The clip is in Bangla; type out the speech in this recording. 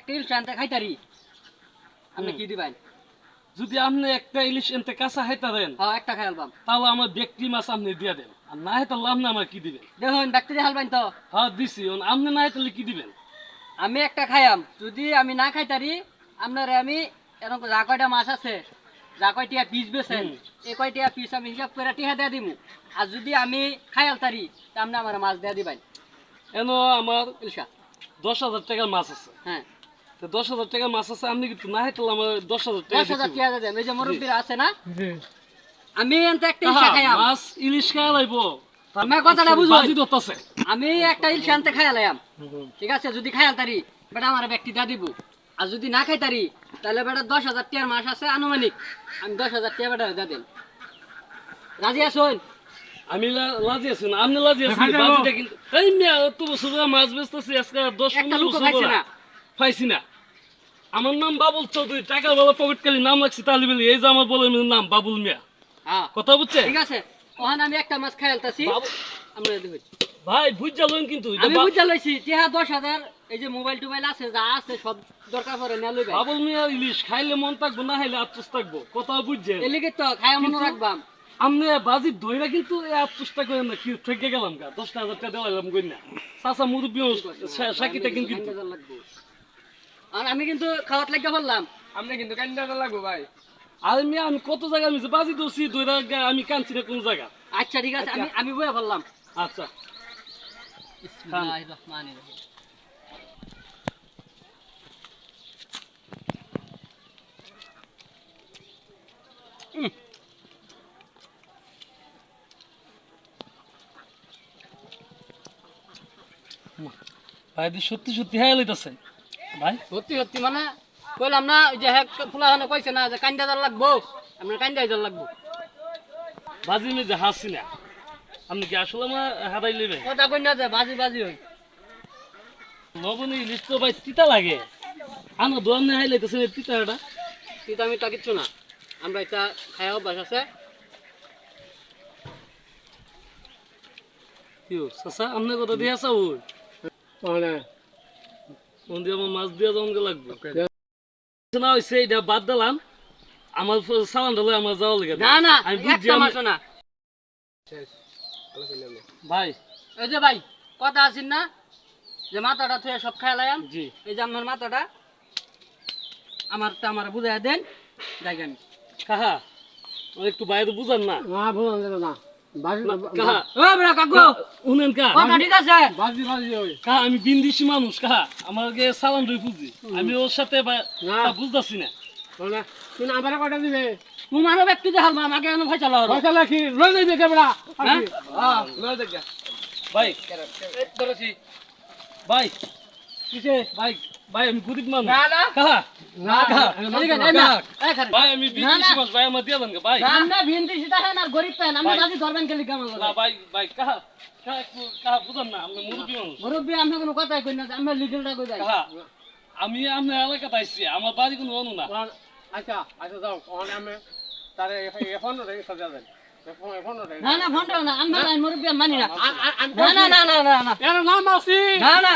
একটা ইলিশ আনতে খাইতারি আপনি কি দিবেন? যদি আপনি একটা ইলিশ এনতে কাঁচা খাইতে দেন হ্যাঁ একটা খাই আলবাম। তাহলে আমার ব্যক্তি মাছ আপনি দিয়ে দেন, আর না হেতালে আপনি আমার কি দিবেন? দেখুন ব্যাকটেরিয়া হালবাইন তো হ্যাঁ দিছি, আপনি না হেতালে কি দিবেন? আমি একটা খাইয়াম, যদি আমি না খাইতারি আপনারে আমি এরকম যা কয়টা মাছ আছে যা কয়টা পিস বেছেন এই কয়টা পিস আমি হিসাব করে টিহা দিয়ে দিমু। আর যদি আমি খাই আলতারি তা আপনি আমার মাছ দিয়ে দিবেন। এন আমার ইলশা 10,000 টাকার মাছ আছে, হ্যাঁ তো 10,000 টাকার মাছ আছে, আপনি কিন্তু না হেতালে আমার 10,000 টাকা 10,000 দিবেন। টাকা দেন। এই যে মুরব্বীরা আছে না, আমি এনতে একটা ইলশা কাহা, খাইয়াম। মাছ ইলিশ খাওয়া লাগবো, আমার কথাটা বুঝুন। বাজি ধরতেছে। আমি একটা ইলশা আনতে খাই আলাম, ঠিক আছে? যদি খাই আলতারি বেটা আমার ব্যক্তি দিয়ে দিব। আর যদি না খাইতারি তাহলে বেটা 10,000 টাকার মাছ আছে আনুমানিক, আমি 10,000 টাকা বেটা দিয়ে দেন। রাজি আসুন? আমি লাজি আছি না, আপনি লাজি আছেন, বাজিটা কিন্তু এই মিয়া অত বছর ধরে মাছ বেচতেছি, আজকে 10-15 একটা লোকও বছর খাইছে ধরে না। পাইছি না। আমার নাম বাবুল চৌধুরী, টাকার বাবা পকেট কালি নাম লাগছে তালিবেলি, এই যে আমার বলে নাম বাবুল মিয়া, হ্যাঁ কথা বুঝছে? ঠিক আছে, ওখানে আমি একটা মাছ খাই আলতাছি। বাবু- আমরা দেখুন ভাই বুঝ যাবেন কিন্তু এটা আমি বুঝতে লইছি টিহা 10,000, এই যে মোবাইল টোবাইল আছে যা আছে সব দরকার পড়ে না লইবে। বাবুল মিয়া ইলিশ খাইলে মন থাকবো, না খাইলে আত্মস থাকবো, কথা বুঝছেন? এলিগে তো খাই মনে কিন্তু- রাখবাম। আপনি বাজি ধইরা কিন্তু এই আত্মসটা করেন না, কি থেকে গেলাম গা 10,000 টাকা দিলাম কই না চাচা মুরব্বী সাকিটা কিন্তু আর আমি কিন্তু খাওয়াত লাগা বললাম। আপনি কিন্তু কান্দাটা লাগবো ভাই। আর মিয়া আমি কত জায়গা আমি যে বাজি দৌছি ধইরা আমি কানছি না কোন জায়গা। আচ্ছা ঠিক আছে, আমি বইয়া বললাম। আচ্ছা বিসমিল্লাহির রহমানির রহিম। ভাই সত্যি সত্যি হ্যাঁ লইতাছে ভাই। সত্যি সত্যি মানে কইলাম না, ওই যে হ্যাঁ ফুলাহানে কইছে না যে কান্দা দর লাগবো, আমরা কান্দাই দর লাগবো। বাজি আমি যে হাসি না, আপনি কি আসলে আমার হারাই নেবেন? কথা কই না যে বাজি বাজি হই। লবণী ইলিশ তো ভাই তিতা লাগে, আমার দোয়ান না হাই লাইতেছে তিতাটা। কিন্তু আমি তা কিচ্ছু না, আমরা এটা খাই অভ্যাস আছে। কিও চাচা আপনার কথা দিয়ে আসা ওই কোন দিয়ে আমার মাছ দিয়ে জমকে লাগবে না হয়েছে, এটা বাদ দিলাম, আমার সালান ঢালে আমার যাওয়া লেগে না না আমি বুঝছি একটা মাছ না ভাই। এই যে ভাই কথা আছেন না যে মাথাটা থুয়ে সব খাইলাম, জি এই যে আপনার মাথাটা আমার বুঝাই দেন যাই আমি। কাহা একটু বাইরে বুঝান না না বলুন না বাজি কাহা ও বড় কাকু উনেন কা কথা ঠিক আছে? বাজি বাজি ওই কাহা আমি বিন্দিসি মানুষ, কাহা আমাকে সালান ধরে বুঝি, আমি ওর সাথে না। বুঝতেছি না। বলে তুমি আমার কটা দিবে তোমারও ব্যক্তি যে হালমা আমাকে এনে ভাই চালাও পয়সা কি লই যাইবে কেবড়া হ্যাঁ হ্যাঁ লই যাইবে ভাই ধরেছি ভাই কিসে ভাই ভাই আমি গরিব মানুষ না না কাহা না কাহা এদিকে এই না এই খারে ভাই আমি বিন্দিসি মানুষ, ভাই আমার দিয়ে দেন ভাই। আমরা ভিন্দি সিটা হেন আর গরিব পেন আমরা ভাই। বাজি ধরবেন কেলি কেমন না ভাই ভাই কাহা কাহা একটু কাহা বুঝান না, আমি মুরব্বী মানুষ। মুরব্বী আমরা কোনো কথাই কই না, আমরা লিগেলটা কই যাই। কাহা আমি আপনার এলাকাতে আইছি, আমার বাড়ি কোনো অনু না। আচ্ছা আচ্ছা যাও ওখানে আমি তারে এখন সাজা দেন এখন না না ফোনটা না আমরা মুরব্বী মানি না। আমি না না না না না না এর নাম আছে না না